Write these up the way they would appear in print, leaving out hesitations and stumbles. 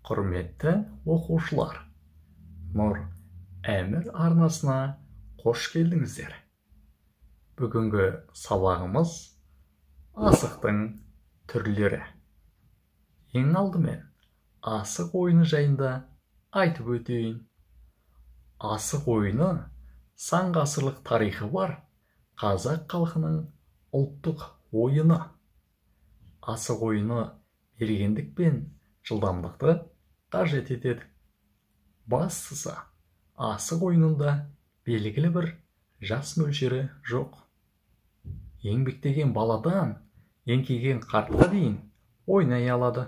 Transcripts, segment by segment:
Құрметті оқушылар, Нұр Әмір арнасына қош келдіңіздер. Бүгінгі сабағымыз асықтың түрлері. Ең алдымен асық ойыны жайында айтып өтейін. Асық ойыны сан ғасырлық тарихы бар қазақ халқының ұлттық ойыны. Асық ойыны мергендік пен жылдамдықты қажет етеді. Бастысы, асық ойынында белгілі бір жас мөлшері жоқ. Еңбектеген баладан еңкейген қартқа дейін ойнай алады.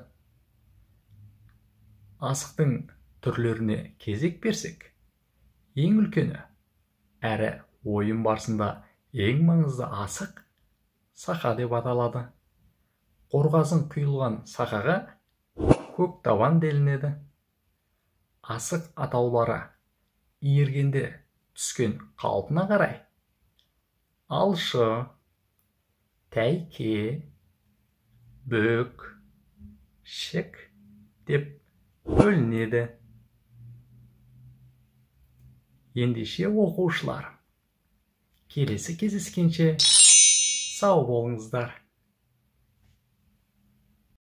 Асықтың түрлеріне кезек берсек, ең үлкені әрі ойын барысында ең маңызды асық сақа деп аталады. Қорғасын құйылған сақаға көк табан делінеді. Асық атаулары иіргенде түскен қалпына қарай алшы, тәйке, бөк, шік деп бөлінеді. Ендеше оқушылар, келесі кездескенше сау болыңыздар.